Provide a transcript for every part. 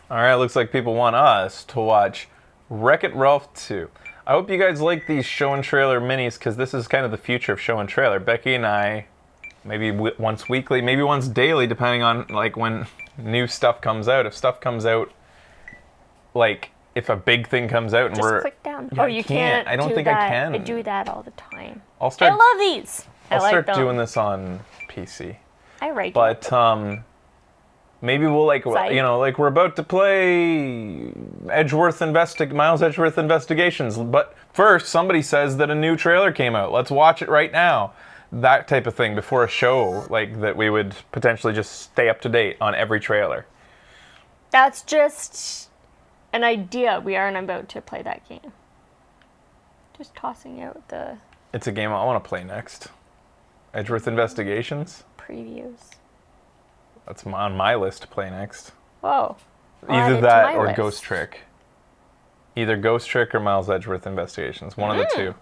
All right, looks like people want us to watch Wreck-It Ralph 2. I hope you guys like these show and trailer minis because this is kind of the future of show and trailer. Becky and I, maybe once weekly, maybe once daily, depending on like when new stuff comes out. If stuff comes out, like if a big thing comes out and Just click down. Yeah, oh, you can't. I don't think that. I can. I do that all the time. I'll start. I love these. I'll I start like them. doing this on PC. I write. But maybe we'll like like we're about to play Miles Edgeworth Investigations. But first, somebody says that a new trailer came out. Let's watch it right now. That type of thing before a show, like that we would potentially just stay up to date on every trailer. That's just an idea. We aren't about to play that game. Just tossing out the It's a game I want to play next. Edgeworth Investigations. previews. That's on my list to play next. Whoa. I'll add it Either to that my or list. Ghost Trick. Either Ghost Trick or Miles Edgeworth Investigations. One of the two.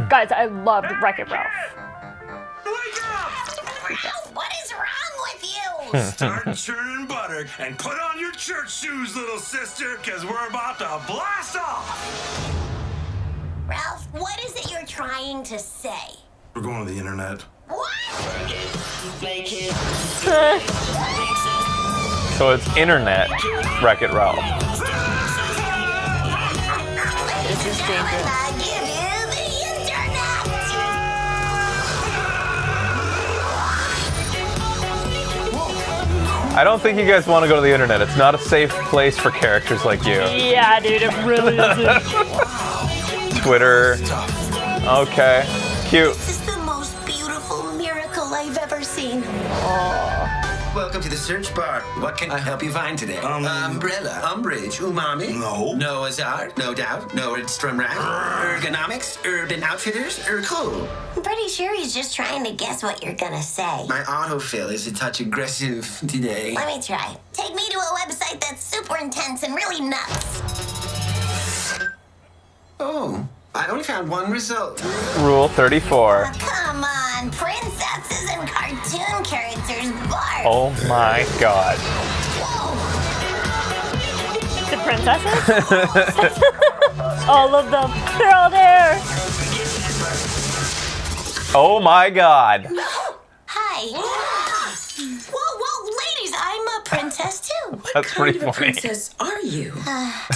Guys, I loved Wreck-It Ralph. Ralph, what is wrong with you? Start churning butter and put on your church shoes, little sister, because we're about to blast off. Ralph, what is it you're trying to say? We're going to the internet. What? So it's internet Wreck-It Ralph. This is dangerous. I give you the internet. I don't think you guys want to go to the internet. It's not a safe place for characters like you. Yeah, dude, it really isn't. Twitter. Okay. Cute. This is the most beautiful miracle I've ever seen. Welcome to the search bar. What can I help you find today? Umbrella, umbrage, umami. No. Noah's Ark, no doubt. Nordstrom Rack. Ergonomics, Urban Outfitters, cool. I'm pretty sure he's just trying to guess what you're gonna say. My autofill is a touch aggressive today. Let me try. Take me to a website that's super intense and really nuts. Oh, I only found one result. Rule 34. Come on, princesses and cartoon characters, Bart. Oh my god. The princesses? All of them. They're all there. Oh my god. Hi. Whoa, ladies, I'm a princess too. That's pretty funny. Princess, are you?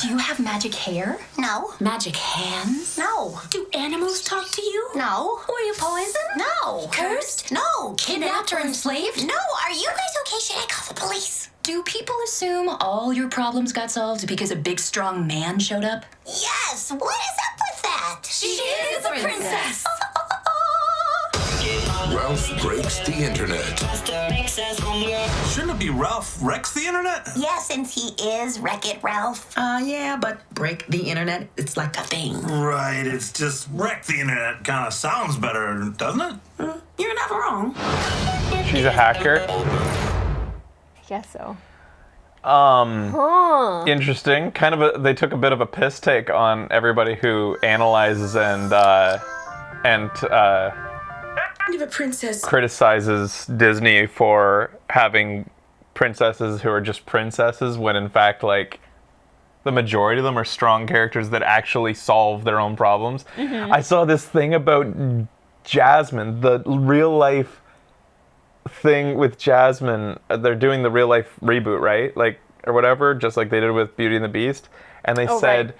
Do you have magic hair? No. Magic hands? No. Do animals talk to you? No. Were you poisoned? No. Cursed? No. Kidnapped or enslaved? No. Are you guys okay? Should I call the police? Do people assume all your problems got solved because a big strong man showed up? Yes. What is up with that? She is a princess. Ralph breaks the internet. Shouldn't it be Ralph wrecks the internet? Yeah, since he is Wreck-It Ralph. Yeah, but break the internet, it's like a thing. Right, it's just wreck the internet kind of sounds better, doesn't it? You're not wrong. She's a hacker. I guess so. Interesting. They took a bit of a piss take on everybody who analyzes and Kind of a princess. criticizes Disney for having princesses who are just princesses when in fact like the majority of them are strong characters that actually solve their own problems. I saw this thing about Jasmine, the real life thing with Jasmine. They're doing the real life reboot, right? Like or whatever, just like they did with Beauty and the Beast. And they said,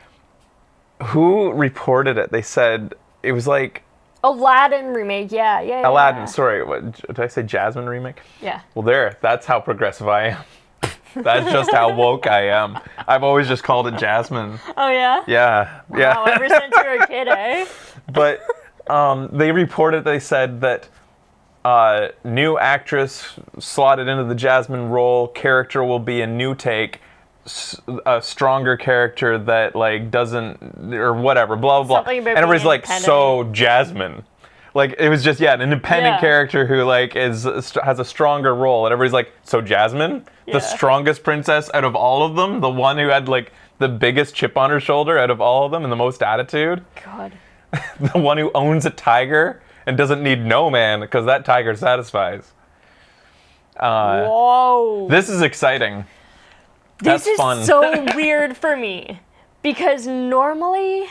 who reported it? They said it was like Aladdin remake, yeah. Aladdin, sorry, what, did I say Jasmine remake? Yeah. Well, that's how progressive I am. That's just how woke I am. I've always just called it Jasmine. Oh, yeah? Yeah. Wow, ever since you were a kid, eh? But they said that new actress slotted into the Jasmine role, character will be a new take, a stronger character that like doesn't or whatever, blah blah blah. And everybody's like, so Jasmine, like it was just an independent character who like has a stronger role, and everybody's like, so Jasmine, the strongest princess out of all of them, the one who had like the biggest chip on her shoulder out of all of them and the most attitude. God. The one who owns a tiger and doesn't need no man because that tiger satisfies. Whoa. This is exciting. This That's is fun. so weird for me because normally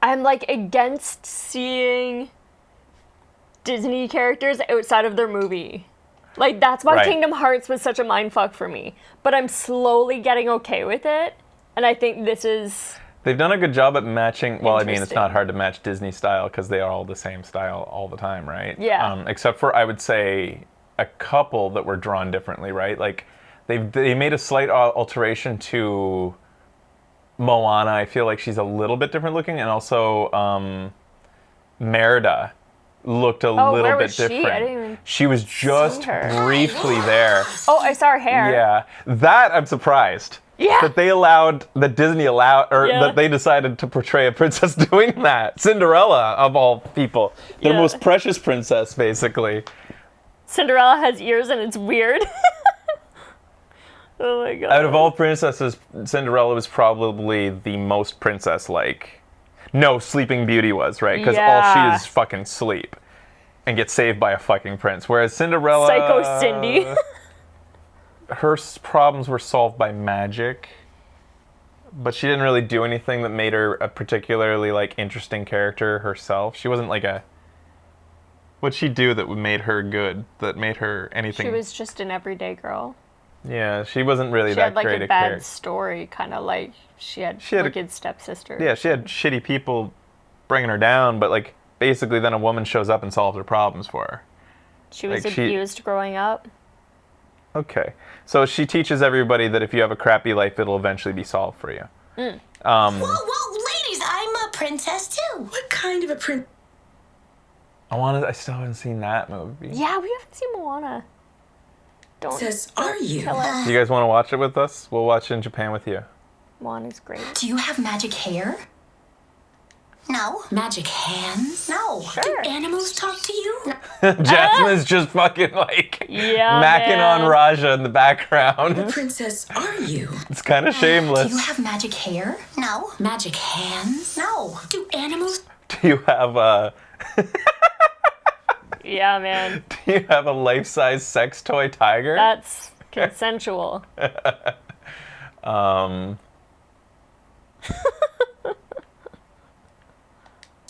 I'm like against seeing Disney characters outside of their movie. Like that's why Right. Kingdom Hearts was such a mindfuck for me. But I'm slowly getting okay with it, and I think this is They've done a good job at matching. Well, I mean, it's Interesting. not hard to match Disney style because they are all the same style all the time, right? Yeah. Except for, I would say, a couple that were drawn differently, right? Like, they made a slight alteration to Moana. I feel like she's a little bit different looking, and also Merida looked a little where bit was she? I different. didn't even She was just see her. briefly there. Oh, I saw her hair. Yeah, that I'm surprised. Yeah. That Disney allowed, or Yeah. that they decided to portray a princess doing that. Cinderella, of all people. Their Yeah. most precious princess, basically. Cinderella has ears and it's weird. Oh my god. Out of all princesses, Cinderella was probably the most princess-like. No, Sleeping Beauty was, right? Because all Yeah. she is fucking sleep. And get saved by a fucking prince. Whereas Cinderella... Psycho Cindy. her problems were solved by magic, but she didn't really do anything that made her a particularly like interesting character herself. She wasn't like a what'd she do that made her good, that made her anything? She was just an everyday girl. Yeah, she wasn't really She that had like great a a bad character. story, kind of like she had She had a- wicked stepsister. Yeah, she had shitty people bringing her down, but like basically then a woman shows up and solves her problems for her. She was like, she- abused growing up. Okay. So she teaches everybody that if you have a crappy life, it'll eventually be solved for you. Whoa, ladies, I'm a princess too. What kind of a prince? I still haven't seen that movie. Yeah, we haven't seen Moana. Don't Are you? kill us. You guys want to watch it with us? We'll watch it in Japan with you. Moana's great. Do you have magic hair? No. Magic hands? No. Do animals talk to you? Jasmine's just fucking like Yeah, macking man. on Raja in the background. Princess are you? It's kind of Do shameless. you have magic hair? No. Magic hands? No. Do animals? Do you have a Yeah, man. life-size sex toy tiger? That's consensual.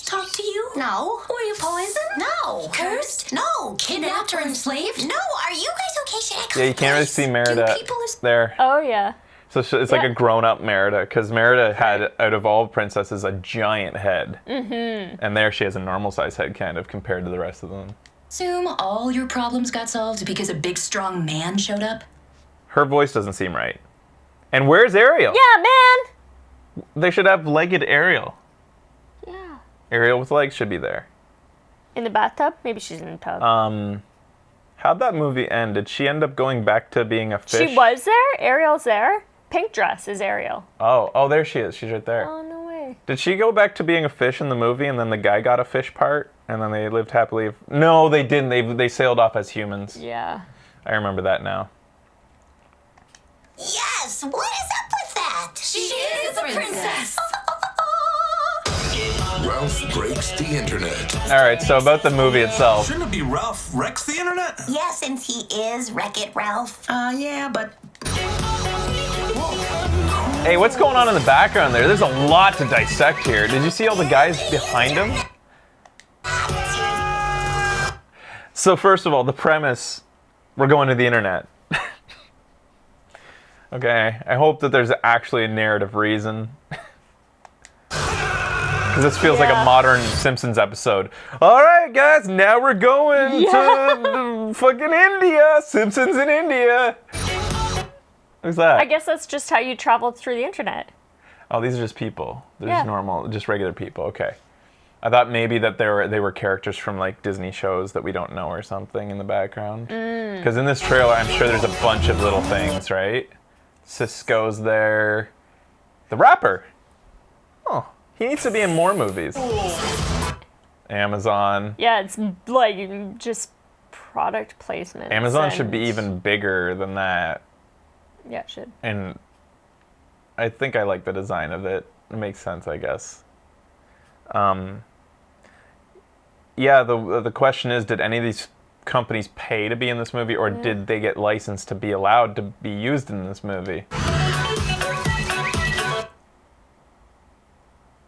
Talk to you? No. Were you poisoned? No. Cursed? No. Kidnapped or enslaved? No. Are you guys okay? Should I go? Yeah, you can't really see Merida people is- there. Oh yeah. So it's like Yeah. a grown-up Merida, because Merida had, out of all princesses, a giant head. Mm-hmm. And there she has a normal-sized head, kind of, compared to the rest of them. Assume all your problems got solved because a big strong man showed up? Her voice doesn't seem right. And where's Ariel? Yeah, man. They should have legged Ariel. Yeah. Ariel with legs should be there. In the bathtub? Maybe she's in the tub. How'd that movie end? Did she end up going back to being a fish? She was there. Ariel's there. Pink dress is Ariel. Oh, there she is. She's right there. Oh no way. Did she go back to being a fish in the movie, and then the guy got a fish part, and then they lived happily? No, they didn't. They sailed off as humans. Yeah. I remember that now. Yes. What is up with that? She is a princess. Ralph breaks the internet. All right, so about the movie itself. Shouldn't it be Ralph wrecks the internet? Yeah, since he is Wreck-It Ralph. Yeah, but Hey, what's going on in the background there? There's a lot to dissect here. Did you see all the guys behind him? So first of all, the premise, we're going to the internet. Okay, I hope that there's actually a narrative reason. Because this feels like a Yeah. modern Simpsons episode. All right, guys, now we're going to fucking India. Simpsons in India. Who's that? I guess that's just how you traveled through the internet. Oh, these are just people. They're Yeah. just normal, just regular people. Okay. I thought maybe that they were characters from like Disney shows that we don't know or something in the background. Because in this trailer, I'm sure there's a bunch of little things, right? Cisco's there. The rapper. Oh, he needs to be in more movies. Amazon. Yeah, it's like just product placement. Amazon should be even bigger than that. Yeah, it should. And I think I like the design of it. It makes sense, I guess. Yeah, the question is, did any of these companies pay to be in this movie, or did they get licensed to be allowed to be used in this movie?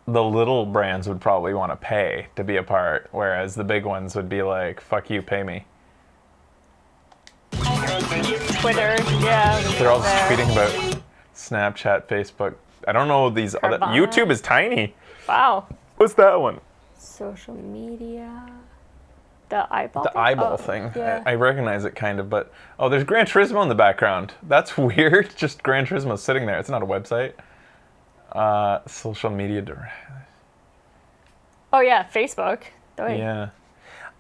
The little brands would probably want to pay to be a part, whereas the big ones would be like, fuck you, pay me. Twitter, yeah. They're all there. tweeting about Snapchat, Facebook. I don't know these other. Carvana. YouTube is tiny. Wow. What's that one? Social media. The eyeball. The eyeball Oh, thing. Yeah. I recognize it kind of, but oh, there's Gran Turismo in the background. That's weird. Just Gran Turismo sitting there. It's not a website. Social media. Oh yeah, Facebook. Oh, wait. Yeah.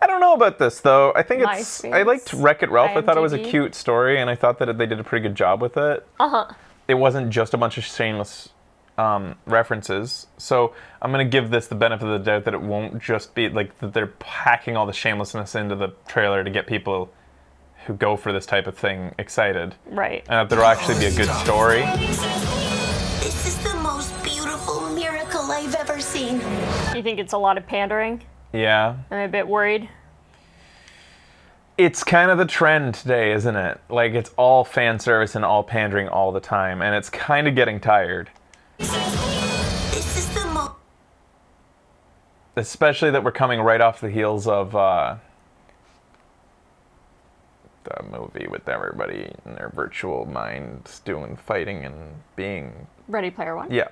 I don't know about this though. I think it's. I MySpace, liked Wreck-It Ralph. I thought it was a IMDb. cute story, and I thought that they did a pretty good job with it. It wasn't just a bunch of shameless references. So I'm gonna give this the benefit of the doubt that it won't just be like that they're packing all the shamelessness into the trailer to get people who go for this type of thing excited, Right. and that there'll actually be a good story. This is the most beautiful miracle I've ever seen. You think it's a lot of pandering? Yeah. I'm a bit worried. It's kind of the trend today, isn't it? Like, it's all fan service and all pandering all the time, and it's kind of getting tired. This is the most. Especially that we're coming right off the heels of the movie with everybody in their virtual minds doing fighting and being... Ready Player One? Yeah.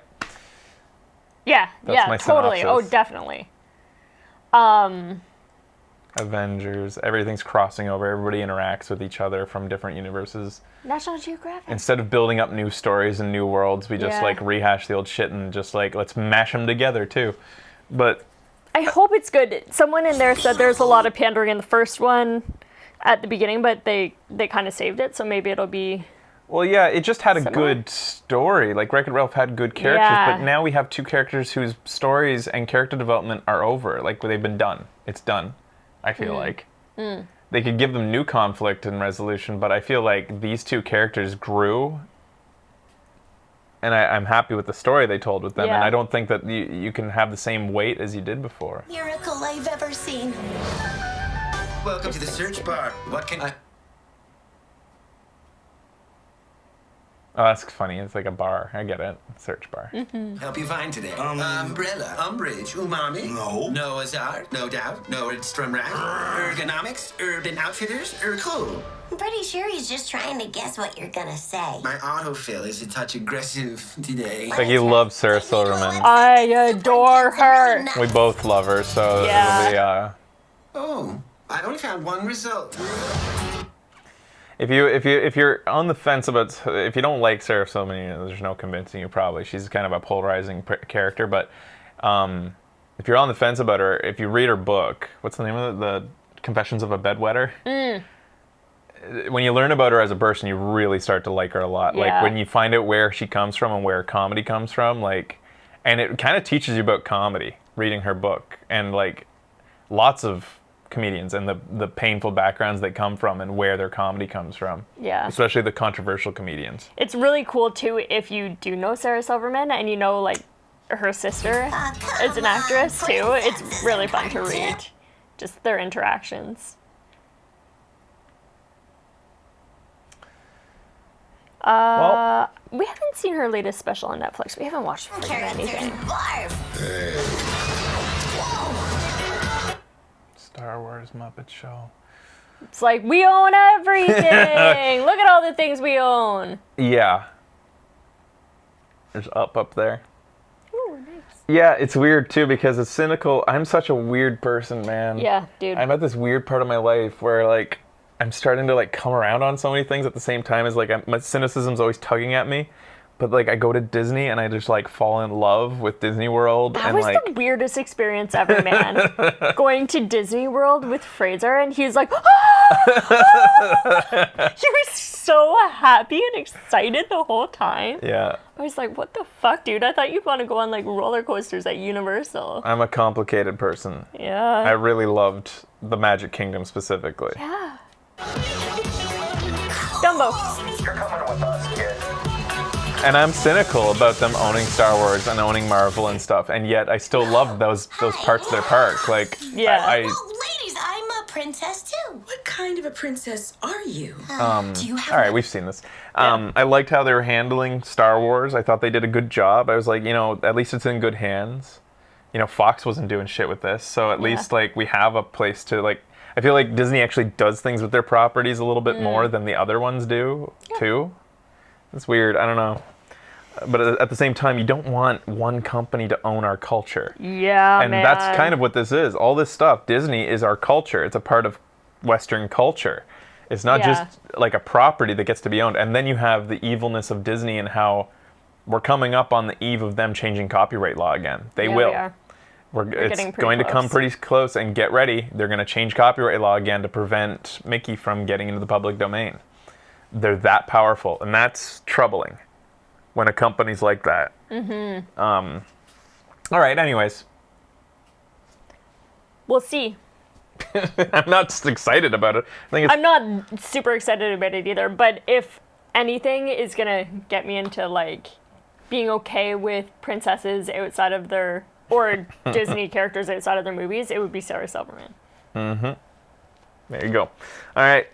Yeah, That's my totally. synopsis. Oh, definitely. Avengers, everything's crossing over. Everybody interacts with each other from different universes. National Geographic. Instead of building up new stories and new worlds, we just Yeah. like rehash the old shit and just like, let's mash them together too. But I hope it's good. Someone in there said there's a lot of pandering in the first one at the beginning, but they kind of saved it, so maybe it'll be... well, yeah, it just had a Similar. good story. Like, Wreck-It Ralph had good characters, Yeah. but now we have two characters whose stories and character development are over. Like, they've been done. It's done, I feel like. They could give them new conflict and resolution, but I feel like these two characters grew, and I'm happy with the story they told with them, and Yeah. I don't think that you can have the same weight as you did before. Miracle I've ever seen. Welcome to the search bar. What can I... Oh, that's funny. It's like a bar. I get it. Search bar. help you find today? Umbrella, Umbridge, Umami. No. Noah's Ark, no doubt. Nordstrom Rack. Ergonomics, Urban Outfitters, cool. I'm pretty sure he's just trying to guess what you're gonna say. My autofill is a touch aggressive today. Like, you love Sarah Silverman. I adore her. We both love her, so Yeah. it'll be, Oh, I only found one result. if you're on the fence about, if you don't like Sarah Silverman, there's no convincing you probably. She's kind of a polarizing character, but if you're on the fence about her, if you read her book, what's the name of it? The Confessions of a Bedwetter? When you learn about her as a person, you really start to like her a lot. Like, Yeah. when you find out where she comes from and where comedy comes from, like, and it kind of teaches you about comedy, reading her book, and like lots of comedians and the painful backgrounds they come from and where their comedy comes from. Yeah. Especially the controversial comedians. It's really cool, too, if you do know Sarah Silverman and you know, like, her sister is an actress, too. It's really fun to read. Just their interactions. Well, We haven't seen her latest special on Netflix. We haven't watched freaking Characters anything. barf. Star Wars Muppet Show. It's like, we own everything! Look at all the things we own! Yeah. There's up there. Ooh, nice. Yeah, it's weird too because it's cynical. I'm such a weird person, man. Yeah, dude. I'm at this weird part of my life where like I'm starting to like come around on so many things at the same time as like my cynicism's always tugging at me. But like I go to Disney and I just like fall in love with Disney World That and was like the weirdest experience ever, man. Going to Disney World with Fraser, and he's like, ah! He was so happy and excited the whole time. yeah, I was like, what the fuck, dude? I thought you'd want to go on like roller coasters at Universal. I'm a complicated person. I Yeah. really loved the Magic Kingdom specifically. Yeah. Dumbo. And I'm cynical about them owning Star Wars and owning Marvel and stuff, and yet I still love those parts of their park. Like, Yeah. I Oh, ladies, I'm a princess too. What kind What princess are you? Do you have All right, we've seen this. I liked how they were handling Star Wars. I thought they did a good job. I was like, at least it's in good hands. Fox wasn't doing shit with this, so at least like we have a place to like. I feel like Disney actually does things with their properties a little bit more than the other ones do too. It's weird. I don't know. But at the same time, you don't want one company to own our culture. Yeah, And that's kind of what this is. All this stuff, Disney is our culture. It's a part of Western culture. It's not just like a property that gets to be owned. And then you have the evilness of Disney and how we're coming up on the eve of them changing copyright law again. They will. We are. It's getting pretty going to come close. pretty close, and get ready. They're going to change copyright law again to prevent Mickey from getting into the public domain. They're that powerful, and that's troubling when a company's like that. Mm-hmm. All right, anyways. We'll see. I'm not just excited about it. I think it's I'm not super excited about it either, but if anything is gonna get me into like being okay with princesses outside of their or Disney characters outside of their movies, it would be Sarah Silverman. There you go. All right.